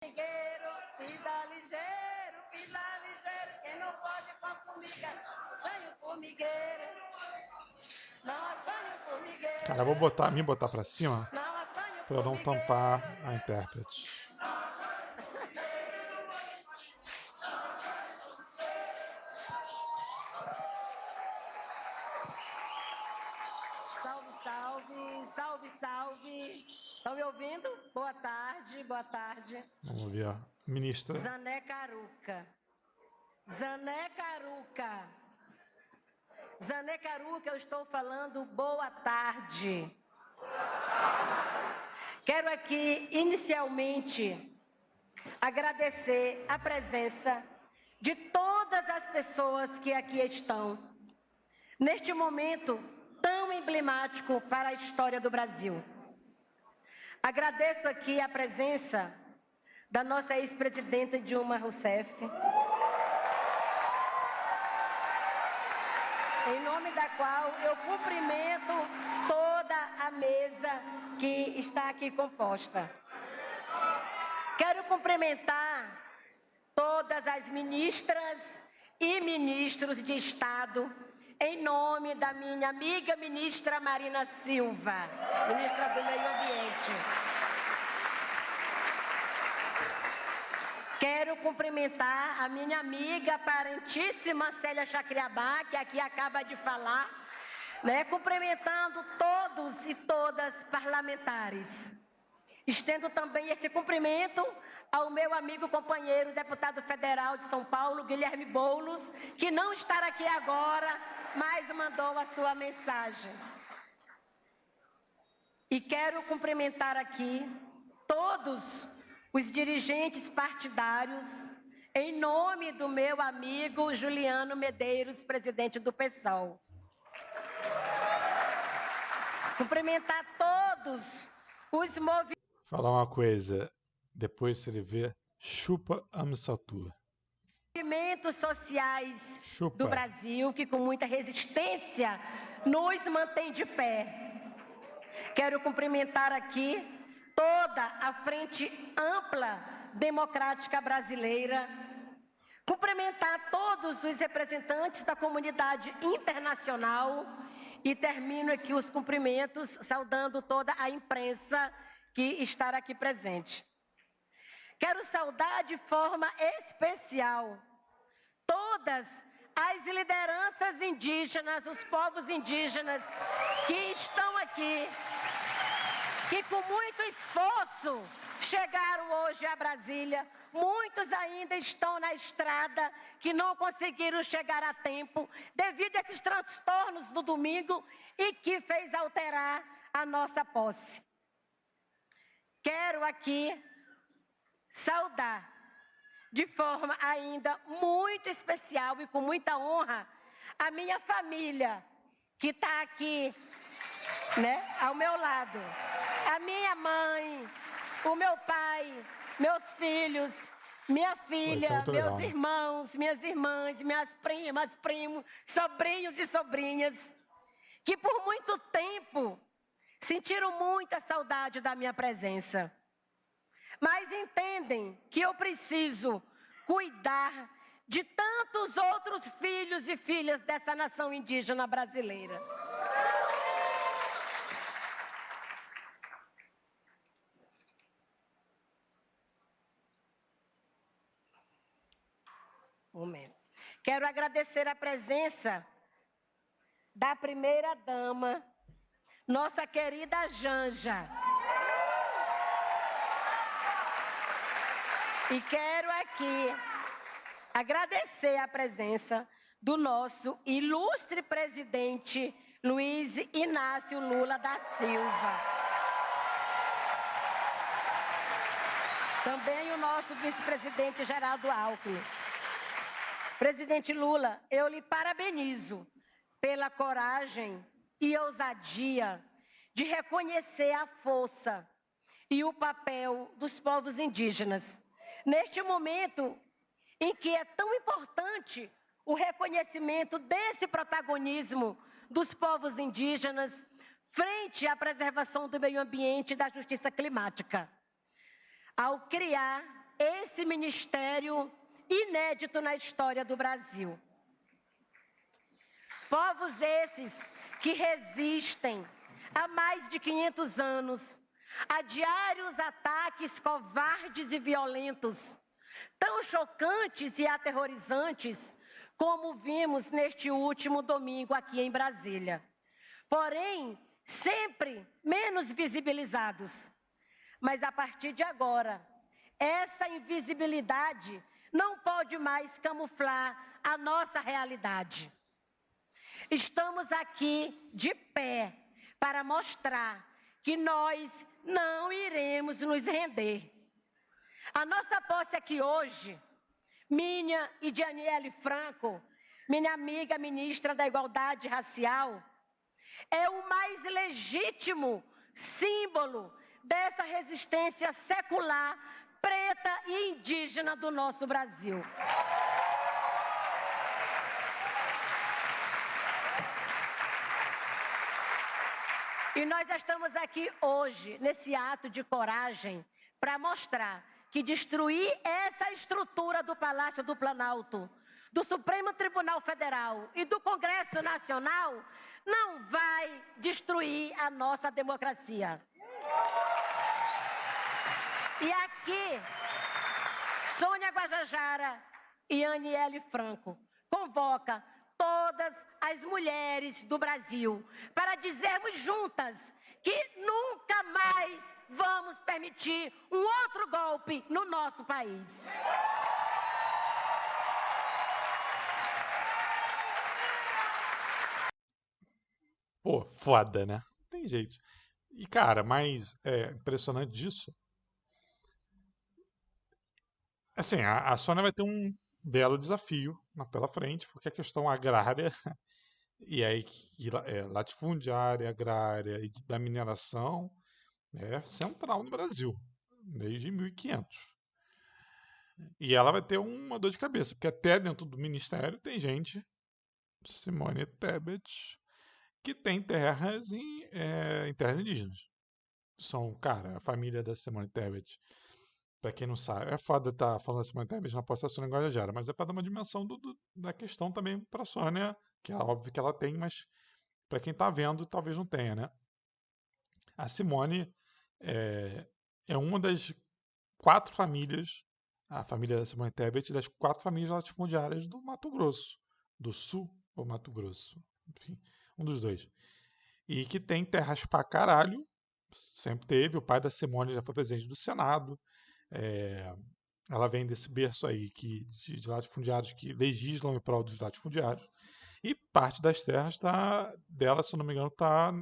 Pisa ligeiro, quem não pode com a formiga, sonho formigueiro. Não apanho formigueiro. Cara, eu vou me botar pra cima pra eu não tampar a intérprete. Salve, salve, salve, salve. Estão me ouvindo? Boa tarde, boa tarde. Vamos ouvir a ministra. Zané Caruca. Zané Caruca. Zané Caruca, eu estou falando boa tarde. Quero aqui, inicialmente, agradecer a presença de todas as pessoas que aqui estão, neste momento tão emblemático para a história do Brasil. Agradeço aqui a presença da nossa ex-presidenta Dilma Rousseff, em nome da qual eu cumprimento toda a mesa que está aqui composta. Quero cumprimentar todas as ministras e ministros de Estado, em nome da minha amiga ministra Marina Silva, ministra do Meio Ambiente. Quero cumprimentar a minha amiga parentíssima Célia Chacriabá, que aqui acaba de falar, cumprimentando todos e todas parlamentares. Estendo também esse cumprimento ao meu amigo companheiro, deputado federal de São Paulo, Guilherme Boulos, que não está aqui agora, mas mandou a sua mensagem. E quero cumprimentar aqui todos os dirigentes partidários, em nome do meu amigo Juliano Medeiros, presidente do PSOL. Cumprimentar todos os movimentos. Falar uma coisa, depois você vê, chupa a Missatua. Movimentos sociais do Brasil, que com muita resistência nos mantém de pé. Quero cumprimentar aqui toda a Frente Ampla Democrática Brasileira, cumprimentar todos os representantes da comunidade internacional e termino aqui os cumprimentos saudando toda a imprensa que está aqui presente. Quero saudar de forma especial todas as lideranças indígenas, os povos indígenas que estão aqui, que com muito esforço chegaram hoje a Brasília. Muitos ainda estão na estrada, que não conseguiram chegar a tempo, devido a esses transtornos do domingo e que fez alterar a nossa posse. Quero aqui saudar de forma ainda muito especial e com muita honra a minha família, que está aqui, ao meu lado. A minha mãe, o meu pai, meus filhos, minha filha, meus irmãos, minhas irmãs, minhas primas, primos, sobrinhos e sobrinhas, que por muito tempo sentiram muita saudade da minha presença. Mas entendem que eu preciso cuidar de tantos outros filhos e filhas dessa nação indígena brasileira. Quero agradecer a presença da primeira-dama, nossa querida Janja. E quero aqui agradecer a presença do nosso ilustre presidente Luiz Inácio Lula da Silva. Também o nosso vice-presidente Geraldo Alckmin. Presidente Lula, eu lhe parabenizo pela coragem e ousadia de reconhecer a força e o papel dos povos indígenas. Neste momento em que é tão importante o reconhecimento desse protagonismo dos povos indígenas frente à preservação do meio ambiente e da justiça climática. Ao criar esse ministério inédito na história do Brasil. Povos esses que resistem há mais de 500 anos a diários ataques covardes e violentos, tão chocantes e aterrorizantes como vimos neste último domingo aqui em Brasília. Porém, sempre menos visibilizados. Mas a partir de agora, essa invisibilidade não pode mais camuflar a nossa realidade. Estamos aqui de pé para mostrar que nós não iremos nos render. A nossa posse aqui hoje, minha e de Aniele Franco, minha amiga ministra da Igualdade Racial, é o mais legítimo símbolo dessa resistência secular, preta e indígena do nosso Brasil. E nós estamos aqui hoje, nesse ato de coragem, para mostrar que destruir essa estrutura do Palácio do Planalto, do Supremo Tribunal Federal e do Congresso Nacional não vai destruir a nossa democracia. E aqui, Sônia Guajajara e Aniele Franco convoca todas as mulheres do Brasil para dizermos juntas que nunca mais vamos permitir um outro golpe no nosso país. Pô, foda, né? Não tem jeito. E, cara, mais impressionante disso, assim, a Sônia vai ter um belo desafio pela frente, porque a questão agrária latifundiária, agrária e da mineração é central no Brasil, desde 1500. E ela vai ter uma dor de cabeça, porque até dentro do ministério tem gente, Simone Tebet, que tem terras em terras indígenas. São, cara, a família da Simone Tebet, pra quem não sabe, é foda estar falando da Simone Tebet na posse da Sônia Guajajara, mas é para dar uma dimensão da questão também pra Sônia, que é óbvio que ela tem, mas pra quem tá vendo, talvez não tenha, né? A Simone é uma das 4 famílias, a família da Simone Tebet, das 4 famílias latifundiárias do Mato Grosso, do Sul ou Mato Grosso, enfim, um dos dois. E que tem terras pra caralho, sempre teve. O pai da Simone já foi presidente do Senado. Ela vem desse berço aí de latifundiários que legislam em prol dos latifundiários. E parte das terras dela, se eu não me engano, está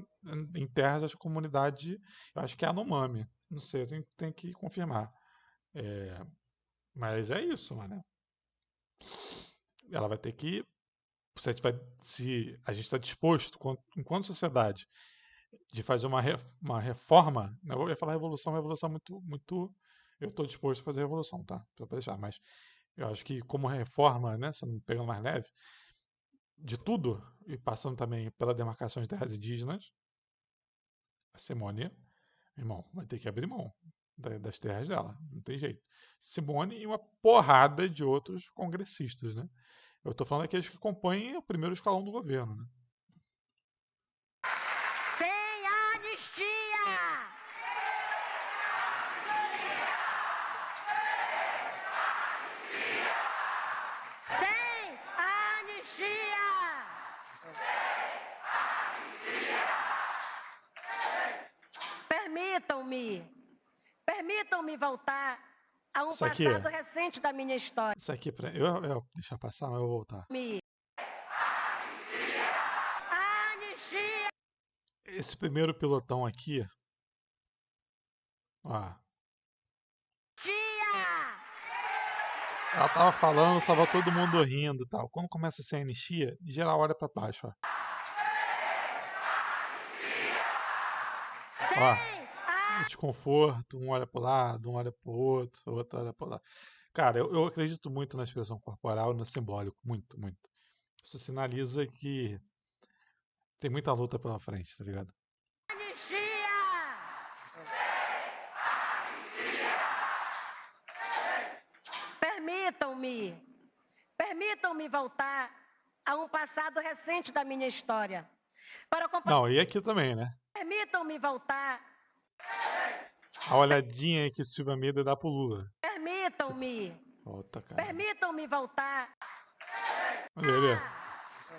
em terras da comunidade, eu acho que é Anomami. Não sei, tem que confirmar. Mas é isso, mano. Ela vai ter que. Se a gente está disposto, enquanto sociedade, de fazer uma reforma, né? Eu ia falar revolução muito. Eu estou disposto a fazer revolução, tá? Pra deixar, mas eu acho que como reforma, né? Pegando mais leve, de tudo, e passando também pela demarcação de terras indígenas, a Simone, irmão, vai ter que abrir mão das terras dela, não tem jeito. Simone e uma porrada de outros congressistas, né? Eu estou falando daqueles que compõem o primeiro escalão do governo, né? Sem anistia! Sem anistia! Permitam-me voltar a um passado recente da minha história. Isso aqui, eu deixar passar, mas eu vou voltar. Anistia! Esse primeiro pilotão aqui, ó. Ela tava falando, tava todo mundo rindo e tal. Quando começa a ser anistia, de geral olha pra baixo, ó. Ó, desconforto, um olha pro lado, um olha pro outro, o outro olha pro lado. Cara, eu acredito muito na expressão corporal e no simbólico, muito, muito. Isso sinaliza que tem muita luta pela frente, tá ligado? permitam-me voltar a um passado recente da minha história. Não, e aqui também, né? Permitam-me voltar. A olhadinha aí que o Silvio Almeida dá pro Lula. Permitam-me. Volta, cara. Permitam-me voltar. Olha ali.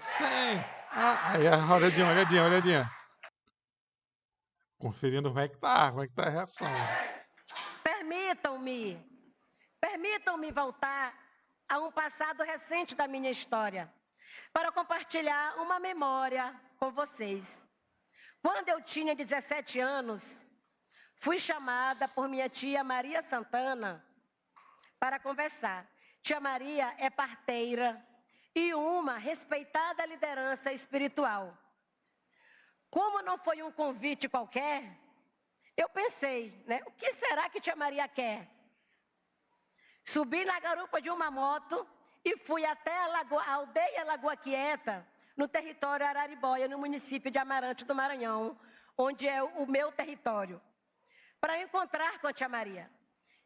Sim. Aí a olhadinha. Conferindo como é que tá a reação. Permitam-me voltar a um passado recente da minha história, para compartilhar uma memória com vocês. Quando eu tinha 17 anos, fui chamada por minha tia Maria Santana para conversar. Tia Maria é parteira e uma respeitada liderança espiritual. Como não foi um convite qualquer, eu pensei, né? O que será que tia Maria quer? Subi na garupa de uma moto e fui até a aldeia Lagoa Quieta, no território Araribóia, no município de Amarante do Maranhão, onde é o meu território, para encontrar com a tia Maria.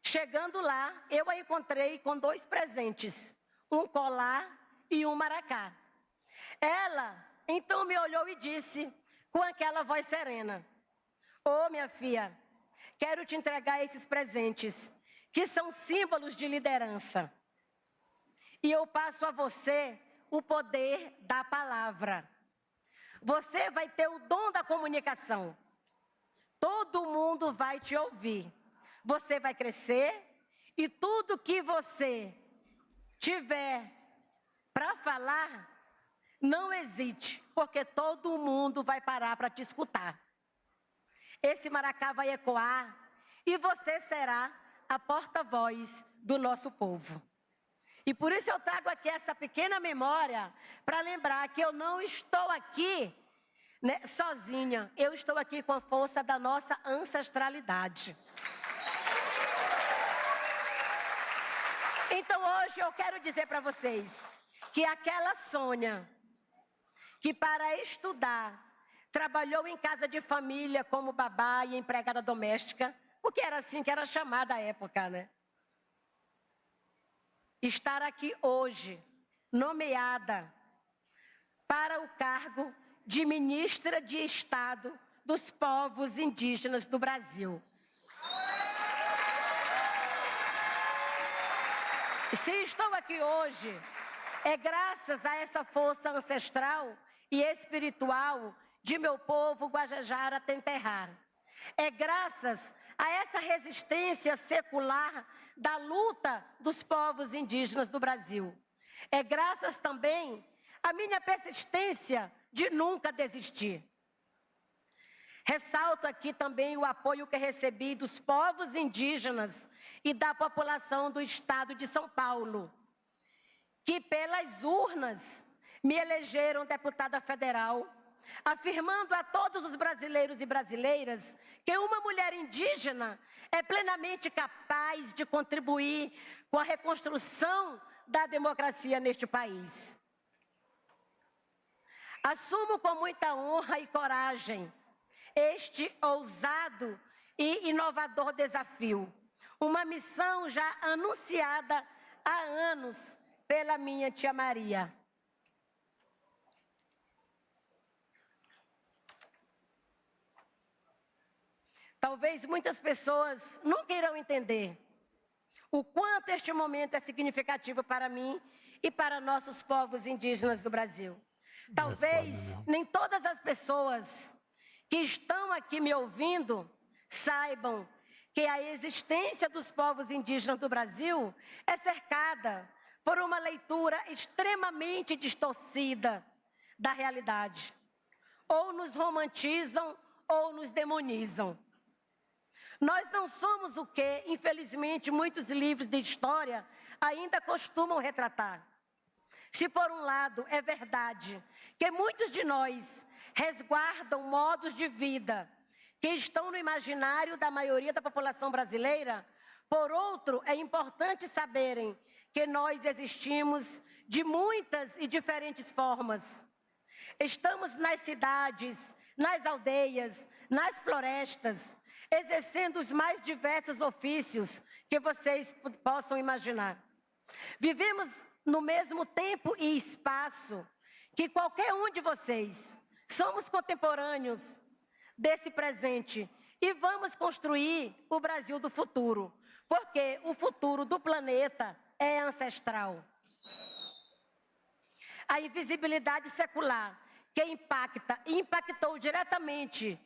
Chegando lá, eu a encontrei com 2 presentes, um colar e um maracá. Ela, então, me olhou e disse, com aquela voz serena, ô, minha filha, quero te entregar esses presentes, que são símbolos de liderança. E eu passo a você o poder da palavra. Você vai ter o dom da comunicação. Todo mundo vai te ouvir. Você vai crescer e tudo que você tiver para falar, não hesite, porque todo mundo vai parar para te escutar. Esse maracá vai ecoar e você será a porta-voz do nosso povo. E por isso eu trago aqui essa pequena memória para lembrar que eu não estou aqui, né, sozinha. Eu estou aqui com a força da nossa ancestralidade. Então hoje eu quero dizer para vocês que aquela Sônia, que para estudar trabalhou em casa de família como babá e empregada doméstica, porque era assim que era chamada à época, né? Estar aqui hoje, nomeada para o cargo de ministra de Estado dos povos indígenas do Brasil. Se estou aqui hoje, é graças a essa força ancestral e espiritual de meu povo Guajajara Tenterrar. É graças a essa resistência secular da luta dos povos indígenas do Brasil. É graças também à minha persistência de nunca desistir. Ressalto aqui também o apoio que recebi dos povos indígenas e da população do estado de São Paulo, que pelas urnas me elegeram deputada federal, afirmando a todos os brasileiros e brasileiras que uma mulher indígena é plenamente capaz de contribuir com a reconstrução da democracia neste país. Assumo com muita honra e coragem este ousado e inovador desafio, uma missão já anunciada há anos pela minha tia Maria. Talvez muitas pessoas nunca irão entender o quanto este momento é significativo para mim e para nossos povos indígenas do Brasil. Talvez nem todas as pessoas que estão aqui me ouvindo saibam que a existência dos povos indígenas do Brasil é cercada por uma leitura extremamente distorcida da realidade. Ou nos romantizam ou nos demonizam. Nós não somos o que, infelizmente, muitos livros de história ainda costumam retratar. Se por um lado é verdade que muitos de nós resguardam modos de vida que estão no imaginário da maioria da população brasileira, por outro, é importante saberem que nós existimos de muitas e diferentes formas. Estamos nas cidades, nas aldeias, nas florestas, exercendo os mais diversos ofícios que vocês possam imaginar. Vivemos no mesmo tempo e espaço que qualquer um de vocês. Somos contemporâneos desse presente e vamos construir o Brasil do futuro, porque o futuro do planeta é ancestral. A invisibilidade secular que impacta e impactou diretamente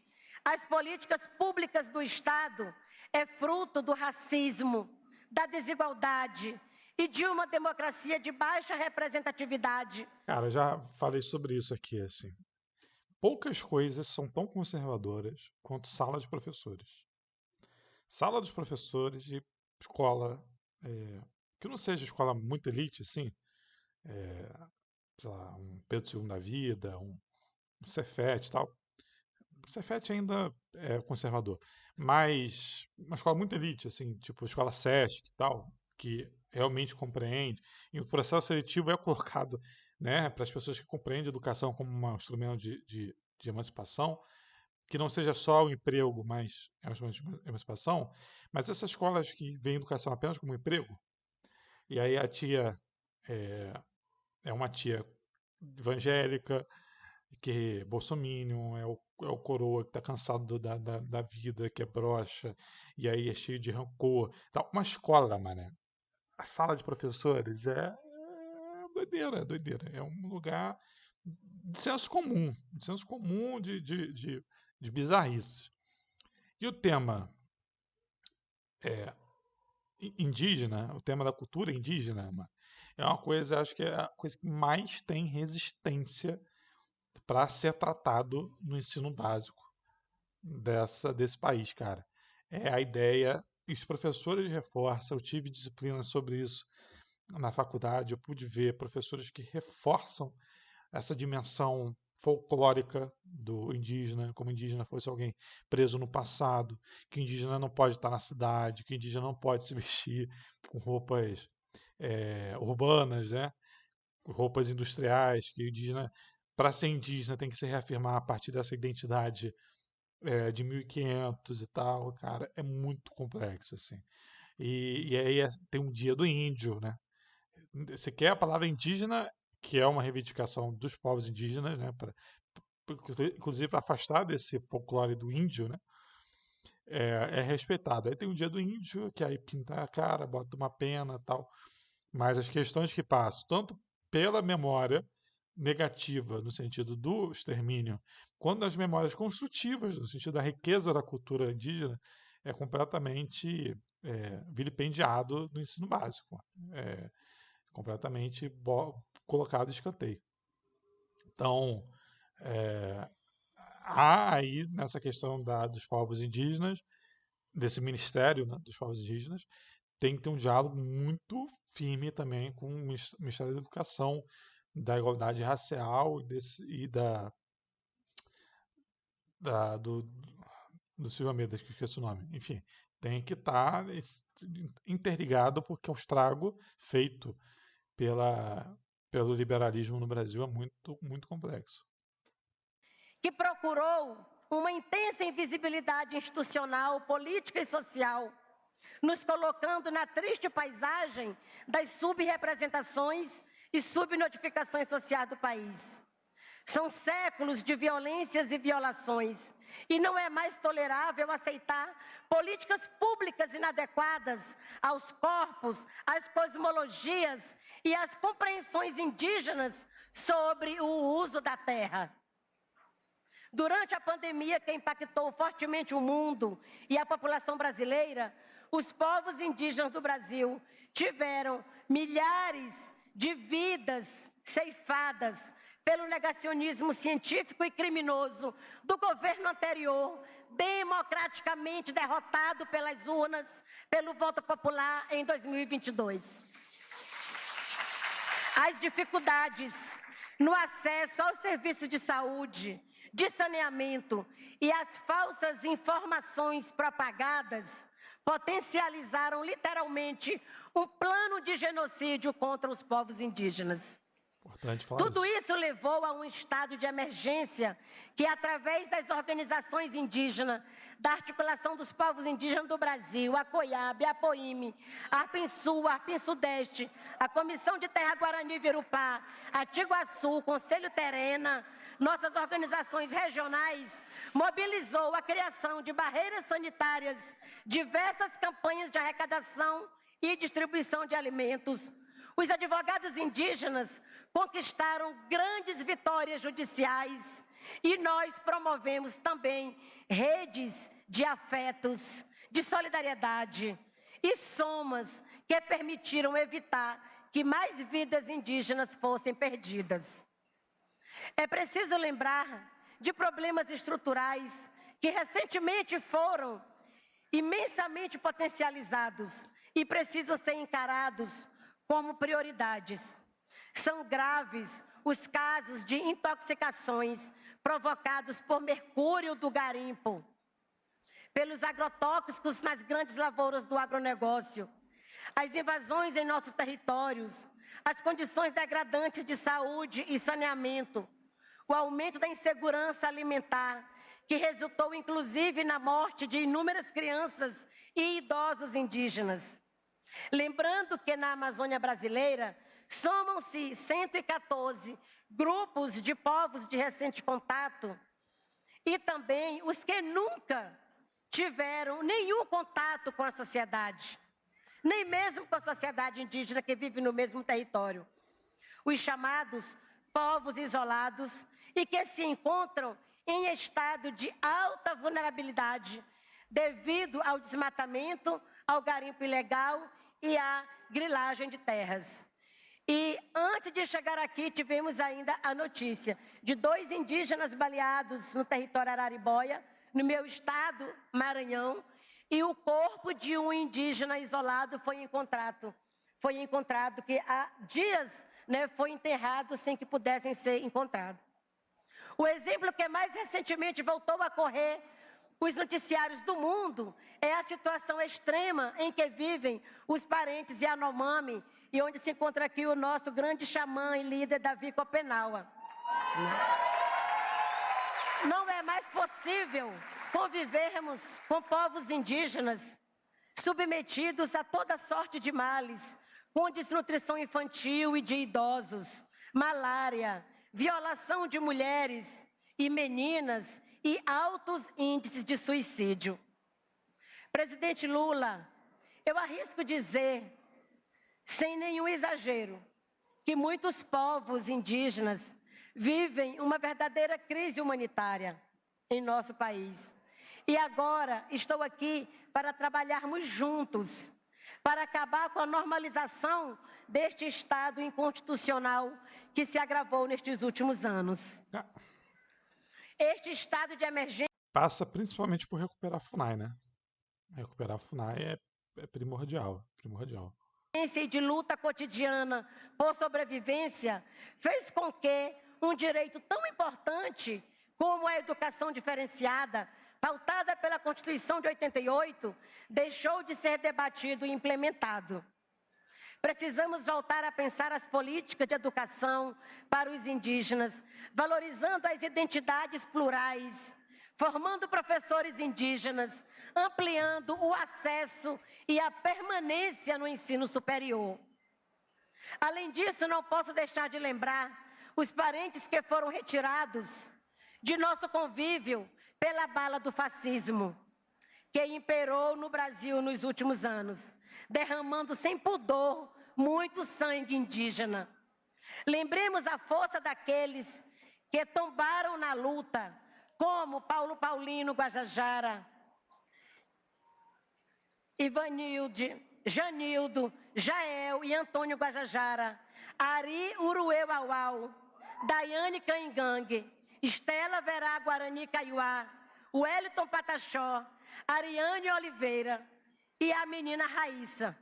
as políticas públicas do Estado é fruto do racismo, da desigualdade e de uma democracia de baixa representatividade. Cara, já falei sobre isso aqui, assim. Poucas coisas são tão conservadoras quanto sala de professores. Sala dos professores de escola, que não seja escola muito elite, assim, sei lá, um Pedro II da vida, um Cefet e tal. O Cefet ainda é conservador, mas uma escola muito elite, assim, tipo escola SESC e tal, que realmente compreende, e o processo seletivo é colocado, né, para as pessoas que compreendem a educação como um instrumento de emancipação, que não seja só o emprego, mas é um instrumento de emancipação, mas essas escolas que veem educação apenas como emprego, e aí a tia é uma tia evangélica, que bolsominion, é o coroa que tá cansado da vida, que é broxa, e aí é cheio de rancor. Tá, uma escola, mané. A sala de professores é doideira, é doideira. É um lugar de senso comum de bizarrices. E o tema indígena, o tema da cultura indígena, mano, é uma coisa, acho que é a coisa que mais tem resistência para ser tratado no ensino básico desse país, cara. É a ideia, e os professores reforçam, eu tive disciplina sobre isso na faculdade, eu pude ver professores que reforçam essa dimensão folclórica do indígena, como o indígena fosse alguém preso no passado, que o indígena não pode estar na cidade, que o indígena não pode se vestir com roupas urbanas, né? Roupas industriais, que o indígena, para ser indígena, tem que se reafirmar a partir dessa identidade de 1500 e tal, cara, é muito complexo, assim. E aí tem um dia do índio, né? Você quer a palavra indígena, que é uma reivindicação dos povos indígenas, né? Inclusive para afastar desse folclore do índio, né? É respeitado. Aí tem o dia do índio, que aí pinta a cara, bota uma pena e tal. Mas as questões que passam, tanto pela memória negativa, no sentido do extermínio, quanto das memórias construtivas, no sentido da riqueza da cultura indígena, é completamente vilipendiado no ensino básico. É completamente colocado em escanteio. Então, há aí, nessa questão dos povos indígenas, desse ministério, né, dos povos indígenas, tem que ter um diálogo muito firme também com o Ministério da Educação, da igualdade racial e do Silvio Almeida, que eu esqueci o nome. Enfim, tem que estar interligado, porque o estrago feito pelo liberalismo no Brasil é muito, muito complexo. Que procurou uma intensa invisibilidade institucional, política e social, nos colocando na triste paisagem das subrepresentações e subnotificações sociais do país. São séculos de violências e violações, e não é mais tolerável aceitar políticas públicas inadequadas aos corpos, às cosmologias e às compreensões indígenas sobre o uso da terra. Durante a pandemia que impactou fortemente o mundo e a população brasileira, os povos indígenas do Brasil tiveram milhares de vidas ceifadas pelo negacionismo científico e criminoso do governo anterior, democraticamente derrotado pelas urnas, pelo voto popular em 2022. As dificuldades no acesso ao serviço de saúde, de saneamento e as falsas informações propagadas potencializaram literalmente um plano de genocídio contra os povos indígenas. Importante falar Tudo isso levou a um estado de emergência que, através das organizações indígenas, da articulação dos povos indígenas do Brasil, a COIAB, a APOIME, a ARPENSUL, a ARPENSUDeste, a Comissão de Terra Guarani Virupá, a Tiguaçu, o Conselho Terena, nossas organizações regionais, mobilizou a criação de barreiras sanitárias, diversas campanhas de arrecadação e distribuição de alimentos. Os advogados indígenas conquistaram grandes vitórias judiciais e nós promovemos também redes de afetos, de solidariedade e somas que permitiram evitar que mais vidas indígenas fossem perdidas. É preciso lembrar de problemas estruturais que recentemente foram imensamente potencializados e precisam ser encarados como prioridades. São graves os casos de intoxicações provocados por mercúrio do garimpo, pelos agrotóxicos nas grandes lavouras do agronegócio, as invasões em nossos territórios, as condições degradantes de saúde e saneamento, o aumento da insegurança alimentar, que resultou inclusive na morte de inúmeras crianças e idosos indígenas. Lembrando que na Amazônia brasileira somam-se 114 grupos de povos de recente contato e também os que nunca tiveram nenhum contato com a sociedade, nem mesmo com a sociedade indígena que vive no mesmo território. Os chamados povos isolados e que se encontram em estado de alta vulnerabilidade devido ao desmatamento, ao garimpo ilegal e à grilagem de terras. E antes de chegar aqui, tivemos ainda a notícia de 2 indígenas baleados no território Araribóia, no meu estado, Maranhão, e o corpo de um indígena isolado foi encontrado que há dias, foi enterrado sem que pudessem ser encontrados. O exemplo que mais recentemente voltou a correr os noticiários do mundo é a situação extrema em que vivem os parentes Yanomami, e onde se encontra aqui o nosso grande xamã e líder, Davi Copenaua. Não é mais possível convivermos com povos indígenas submetidos a toda sorte de males, com desnutrição infantil e de idosos, malária, violação de mulheres e meninas e altos índices de suicídio. Presidente Lula, eu arrisco dizer, sem nenhum exagero, que muitos povos indígenas vivem uma verdadeira crise humanitária em nosso país. E agora estou aqui para trabalharmos juntos, para acabar com a normalização deste Estado inconstitucional que se agravou nestes últimos anos. Este estado de emergência passa principalmente por recuperar a FUNAI, né? Recuperar a FUNAI é primordial. E de luta cotidiana por sobrevivência fez com que um direito tão importante como a educação diferenciada, pautada pela Constituição de 88, deixou de ser debatido e implementado. Precisamos voltar a pensar as políticas de educação para os indígenas, valorizando as identidades plurais, formando professores indígenas, ampliando o acesso e a permanência no ensino superior. Além disso, não posso deixar de lembrar os parentes que foram retirados de nosso convívio pela bala do fascismo, que imperou no Brasil nos últimos anos, derramando sem pudor muito sangue indígena. Lembremos a força daqueles que tombaram na luta, como Paulo Paulino Guajajara, Ivanilde, Janildo, Jael e Antônio Guajajara, Ari Urueuauau, Daiane Caingangue, Estela Verá Guarani Caiuá, Wellington Pataxó, Ariane Oliveira e a menina Raíssa.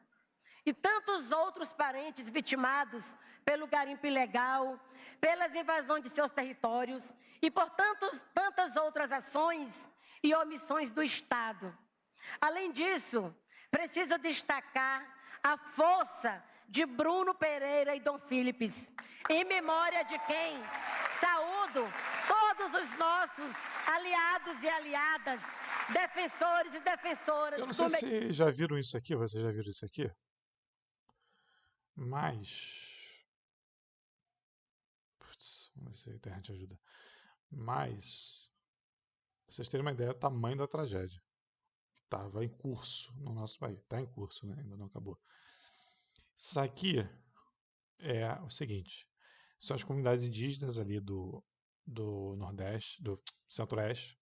E tantos outros parentes vitimados pelo garimpo ilegal, pelas invasões de seus territórios e por tantas outras ações e omissões do Estado. Além disso, preciso destacar a força de Bruno Pereira e Dom Philips, em memória de quem saúdo todos os nossos aliados e aliadas, defensores e defensoras. Eu não sei se já viram isso aqui, vocês já viram isso aqui? Mas... Putz, vamos ver se a internet ajuda. Mas, pra vocês terem uma ideia do tamanho da tragédia que estava em curso no nosso país. Está em curso, né? Ainda não acabou. Isso aqui é o seguinte: são as comunidades indígenas ali do Nordeste, do Centro-Oeste,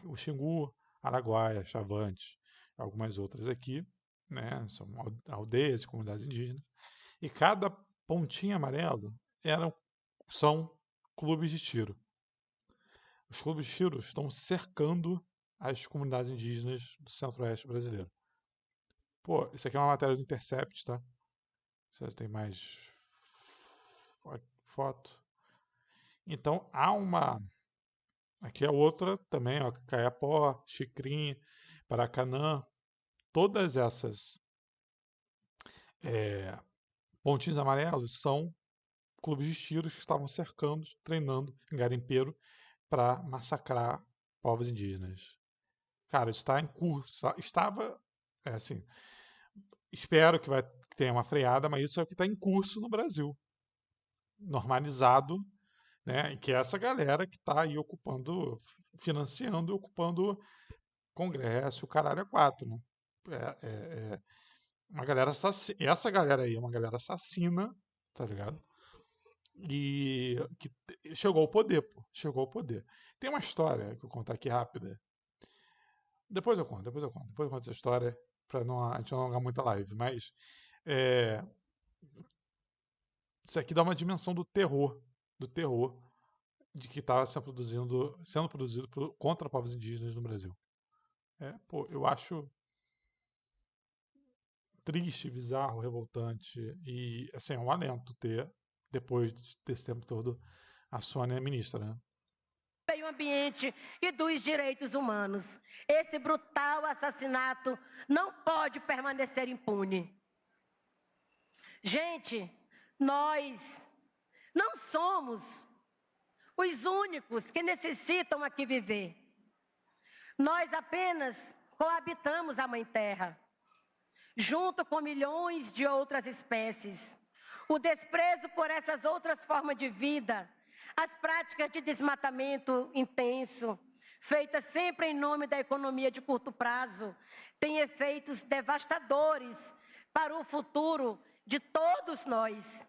o Xingu, Araguaia, Chavantes, algumas outras aqui, né? São aldeias e comunidades indígenas. E cada pontinho amarelo são clubes de tiro. Os clubes de tiro estão cercando as comunidades indígenas do Centro-Oeste brasileiro. Pô, isso aqui é uma matéria do Intercept, tá? Você tem mais foto. Então, há uma... Aqui é outra também, ó, Caiapó, Xicrim, Paracanã. Todas essas pontinhos amarelos são clubes de tiros que estavam cercando, treinando em garimpeiro para massacrar povos indígenas. Cara, isso está em curso. Estava, assim, espero que tenha uma freada, mas isso é o que está em curso no Brasil. Normalizado, né? E que é essa galera que está aí ocupando, financiando e ocupando Congresso, o caralho é 4, né? Uma galera assassina. Essa galera aí é uma galera assassina, tá ligado? E que chegou ao poder, pô. Chegou ao poder. Tem uma história que eu vou contar aqui rápida. Depois eu conto essa história pra a gente não alongar muita live. Mas isso aqui dá uma dimensão do terror de que está sendo produzido contra povos indígenas no Brasil. Pô, eu acho triste, bizarro, revoltante e, assim, é um alento ter, depois desse tempo todo, a Sônia ministra, né? Meio ambiente e dos direitos humanos. Esse brutal assassinato não pode permanecer impune. Gente, nós não somos os únicos que necessitam aqui viver. Nós apenas coabitamos a Mãe Terra, junto com milhões de outras espécies. O desprezo por essas outras formas de vida, as práticas de desmatamento intenso, feitas sempre em nome da economia de curto prazo, têm efeitos devastadores para o futuro de todos nós.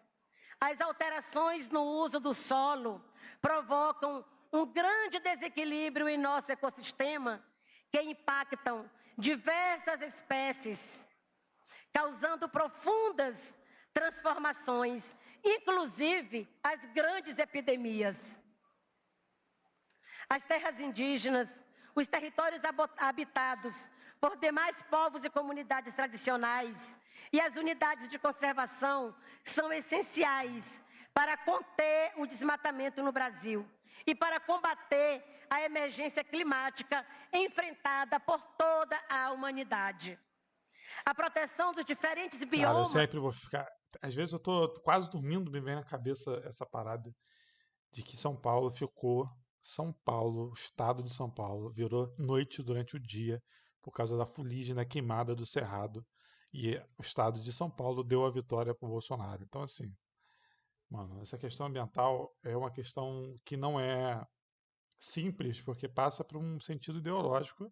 As alterações no uso do solo provocam um grande desequilíbrio em nosso ecossistema que impactam diversas espécies, causando profundas transformações, inclusive as grandes epidemias. As terras indígenas, os territórios habitados por demais povos e comunidades tradicionais e as unidades de conservação são essenciais para conter o desmatamento no Brasil e para combater a emergência climática enfrentada por toda a humanidade. A proteção dos diferentes biomas... Cara, eu sempre vou ficar... Às vezes eu tô quase dormindo, me vem na cabeça essa parada de que São Paulo, o estado de São Paulo, virou noite durante o dia por causa da fuligem, da queimada do Cerrado. E o estado de São Paulo deu a vitória para o Bolsonaro. Então, assim, mano, essa questão ambiental é uma questão que não é simples, porque passa por um sentido ideológico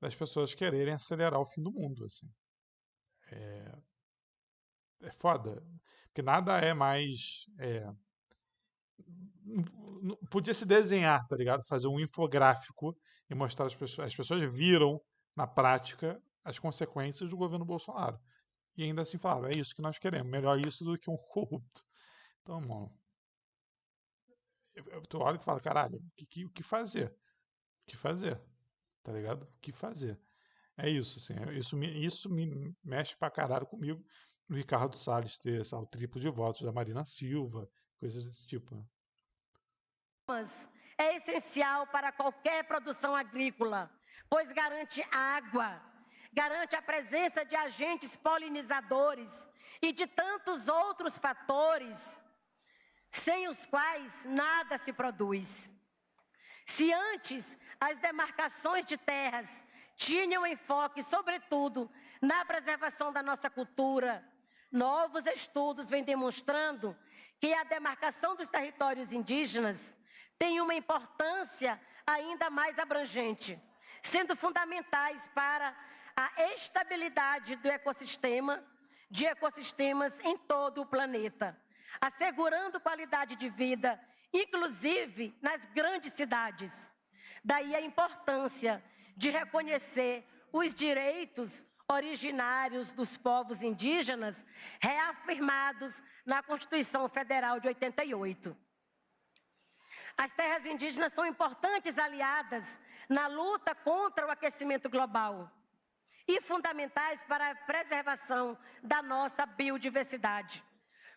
das pessoas quererem acelerar o fim do mundo, assim. É foda, porque nada é mais... podia se desenhar, tá ligado? Fazer um infográfico e mostrar as pessoas viram na prática as consequências do governo Bolsonaro. E ainda assim falaram, é isso que nós queremos, melhor isso do que um corrupto. Então, mano, tu olha e fala, caralho, o que fazer? O que fazer? Tá ligado? O que fazer? É isso, assim, isso me mexe pra caralho comigo. O Ricardo Salles ter o triplo de votos da Marina Silva, coisas desse tipo, né? É essencial para qualquer produção agrícola, pois garante água, garante a presença de agentes polinizadores e de tantos outros fatores sem os quais nada se produz. Se antes as demarcações de terras tinham enfoque, sobretudo, na preservação da nossa cultura, novos estudos vêm demonstrando que a demarcação dos territórios indígenas tem uma importância ainda mais abrangente, sendo fundamentais para a estabilidade do ecossistema, de ecossistemas em todo o planeta, assegurando qualidade de vida, inclusive nas grandes cidades. Daí a importância de reconhecer os direitos originários dos povos indígenas, reafirmados na Constituição Federal de 88. As terras indígenas são importantes aliadas na luta contra o aquecimento global e fundamentais para a preservação da nossa biodiversidade,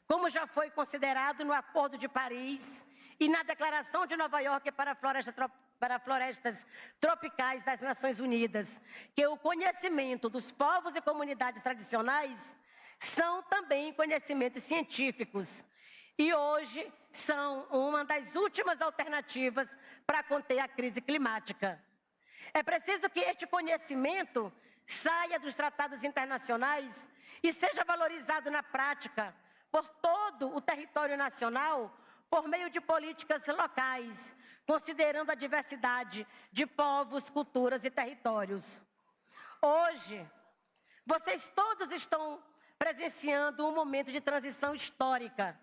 como já foi considerado no Acordo de Paris e na Declaração de Nova York para florestas tropicais das Nações Unidas, que o conhecimento dos povos e comunidades tradicionais são também conhecimentos científicos e hoje são uma das últimas alternativas para conter a crise climática. É preciso que este conhecimento saia dos tratados internacionais e seja valorizado na prática por todo o território nacional por meio de políticas locais, considerando a diversidade de povos, culturas e territórios. Hoje, vocês todos estão presenciando um momento de transição histórica,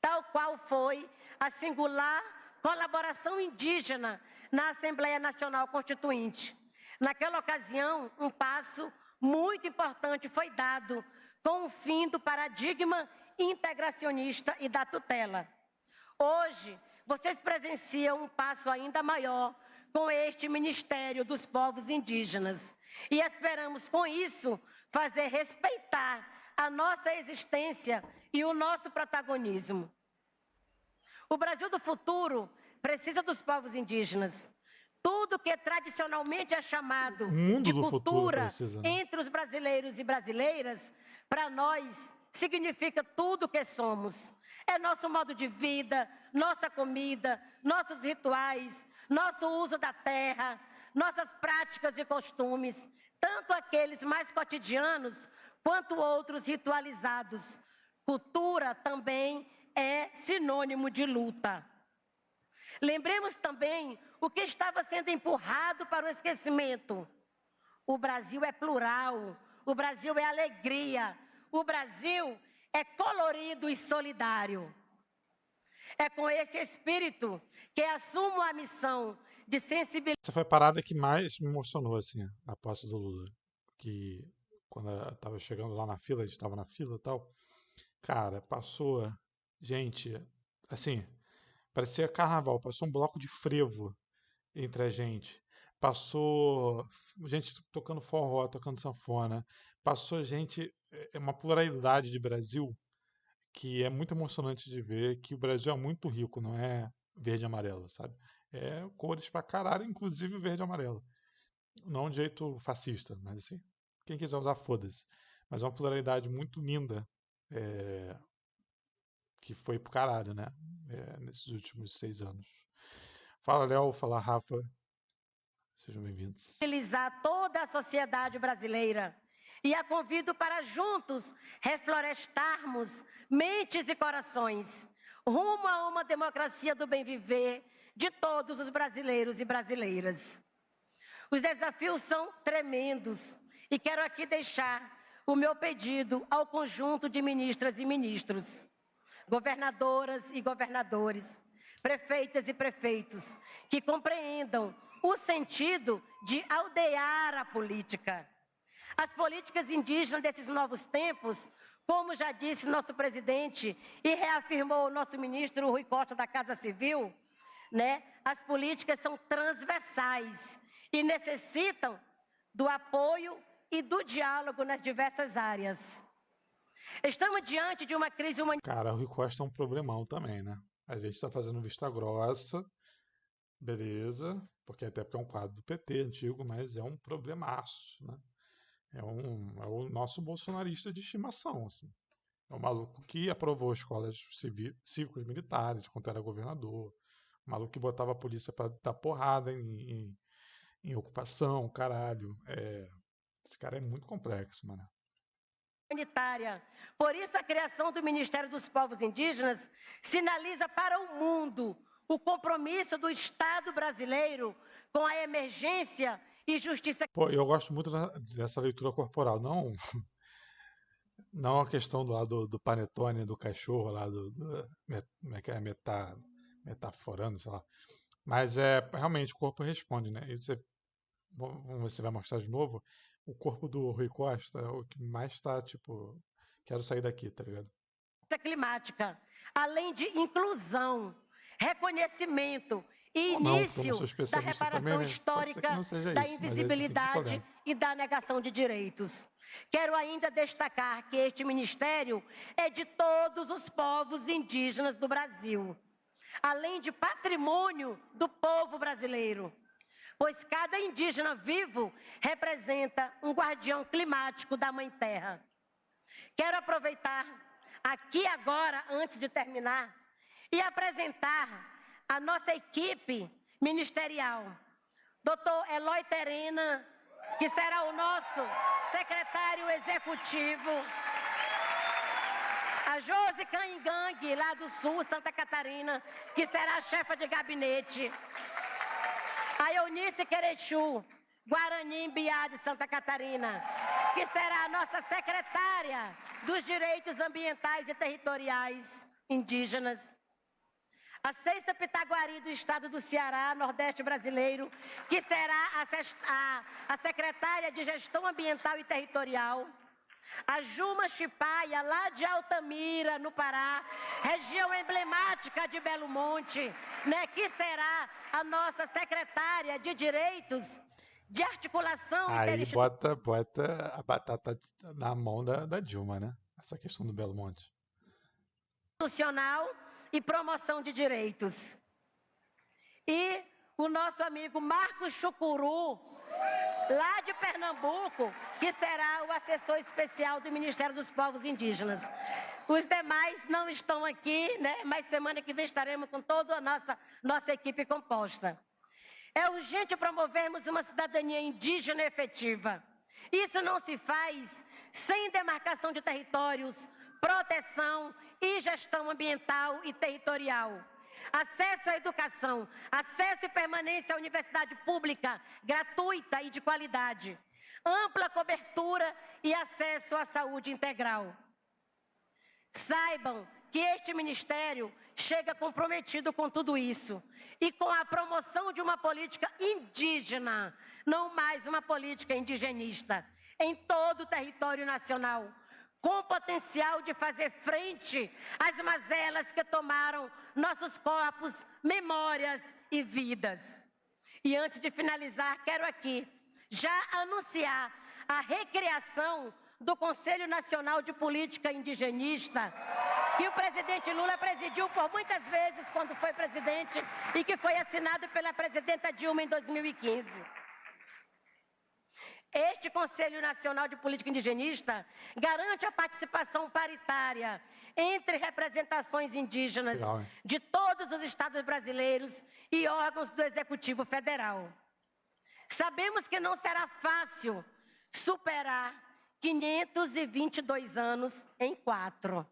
tal qual foi a singular colaboração indígena na Assembleia Nacional Constituinte. Naquela ocasião, um passo muito importante foi dado com o fim do paradigma integracionista e da tutela. Hoje, vocês presenciam um passo ainda maior com este Ministério dos Povos Indígenas. E esperamos, com isso, fazer respeitar a nossa existência e o nosso protagonismo. O Brasil do futuro precisa dos povos indígenas. Tudo que tradicionalmente é chamado de cultura entre os brasileiros e brasileiras, para nós, significa tudo o que somos. É nosso modo de vida, nossa comida, nossos rituais, nosso uso da terra, nossas práticas e costumes, tanto aqueles mais cotidianos quanto outros ritualizados. Cultura também é sinônimo de luta. Lembremos também o que estava sendo empurrado para o esquecimento. O Brasil é plural, o Brasil é alegria, o Brasil é colorido e solidário. É com esse espírito que assumo a missão de sensibilizar. Essa foi a parada que mais me emocionou, assim, na posse do Lula. Que quando eu tava chegando lá na fila, a gente tava na fila e tal, cara, passou gente, assim, parecia carnaval, passou um bloco de frevo entre a gente. Passou gente tocando forró, tocando sanfona. Passou gente, uma pluralidade de Brasil que é muito emocionante de ver, que o Brasil é muito rico, não é verde e amarelo, sabe? É cores pra caralho, inclusive verde e amarelo. Não de jeito fascista, mas assim, quem quiser usar, foda-se. Mas é uma pluralidade muito linda, que foi pro caralho, né? Nesses últimos 6 anos. Fala, Léo. Fala, Rafa. Sejam bem-vindos. Utilizar toda a sociedade brasileira. E a convido para juntos reflorestarmos mentes e corações rumo a uma democracia do bem viver de todos os brasileiros e brasileiras. Os desafios são tremendos e quero aqui deixar o meu pedido ao conjunto de ministras e ministros, governadoras e governadores, prefeitas e prefeitos, que compreendam o sentido de aldear a política. As políticas indígenas desses novos tempos, como já disse nosso presidente e reafirmou o nosso ministro Rui Costa da Casa Civil, né? As políticas são transversais e necessitam do apoio e do diálogo nas diversas áreas. Estamos diante de uma crise humanitária. Cara, o Rui Costa é um problemão também, né? A gente está fazendo vista grossa, beleza, porque até porque é um quadro do PT antigo, mas é um problemaço, né? É o nosso bolsonarista de estimação, assim. É o maluco que aprovou escolas cívicos militares quando era governador. O maluco que botava a polícia pra dar porrada em ocupação, caralho. Esse cara é muito complexo, mano. Humanitária. Por isso, a criação do Ministério dos Povos Indígenas sinaliza para o mundo o compromisso do Estado brasileiro com a emergência e justiça. Pô, eu gosto muito dessa leitura corporal. Não a questão do panetone, do cachorro lá, como é que é? Metaforando, sei lá. Mas realmente o corpo responde, né? E vamos ver se vai mostrar de novo. O corpo do Rui Costa é o que mais tá, tipo, quero sair daqui, tá ligado? Climática, além de inclusão, reconhecimento e Ou não, início da reparação também, né? histórica Não seja da isso, invisibilidade e da negação de direitos. Quero ainda destacar que este ministério é de todos os povos indígenas do Brasil, além de patrimônio do povo brasileiro, pois cada indígena vivo representa um guardião climático da Mãe Terra. Quero aproveitar aqui agora, antes de terminar, e apresentar a nossa equipe ministerial. Dr. Eloy Terena, que será o nosso secretário executivo. A Josi Caingangue, lá do Sul, Santa Catarina, que será a chefa de gabinete. A Eunice Querechu, Guarani Mbiá, de Santa Catarina, que será a nossa secretária dos Direitos Ambientais e Territoriais Indígenas. A Sexta Pitaguari do Estado do Ceará, Nordeste Brasileiro, que será a secretária de Gestão Ambiental e Territorial. A Juma Chipaia, lá de Altamira, no Pará, região emblemática de Belo Monte, né, que será a nossa secretária de Direitos de Articulação Interinstitucional. Aí bota a batata na mão da Dilma, né? Essa questão do Belo Monte. Institucional e promoção de direitos. E o nosso amigo Marcos Chucuru, lá de Pernambuco, que será o assessor especial do Ministério dos Povos Indígenas. Os demais não estão aqui, né? Mas semana que vem estaremos com toda a nossa equipe composta. É urgente promovermos uma cidadania indígena efetiva. Isso não se faz sem demarcação de territórios, proteção e gestão ambiental e territorial. Acesso à educação, acesso e permanência à universidade pública, gratuita e de qualidade. Ampla cobertura e acesso à saúde integral. Saibam que este ministério chega comprometido com tudo isso e com a promoção de uma política indígena, não mais uma política indigenista, em todo o território nacional, com potencial de fazer frente às mazelas que tomaram nossos corpos, memórias e vidas. E antes de finalizar, quero aqui já anunciar a recriação do Conselho Nacional de Política Indigenista, que o presidente Lula presidiu por muitas vezes quando foi presidente e que foi assinado pela presidenta Dilma em 2015. Este Conselho Nacional de Política Indigenista garante a participação paritária entre representações indígenas de todos os estados brasileiros e órgãos do Executivo Federal. Sabemos que não será fácil superar 522 anos em 4,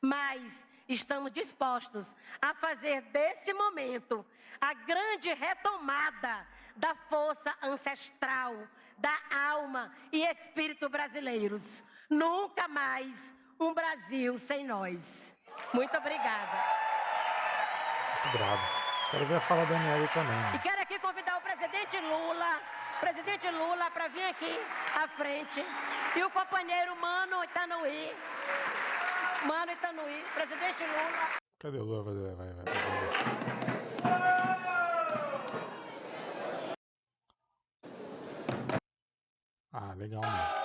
mas estamos dispostos a fazer desse momento a grande retomada da força ancestral, da alma e espírito brasileiros. Nunca mais um Brasil sem nós. Muito obrigada. Bravo. Quero ver a fala da Daniela também. E quero aqui convidar o presidente Lula para vir aqui à frente. E o companheiro Mano Itanuí. Presidente Lula. Cadê o Lula? Vai. Ah, legal, né?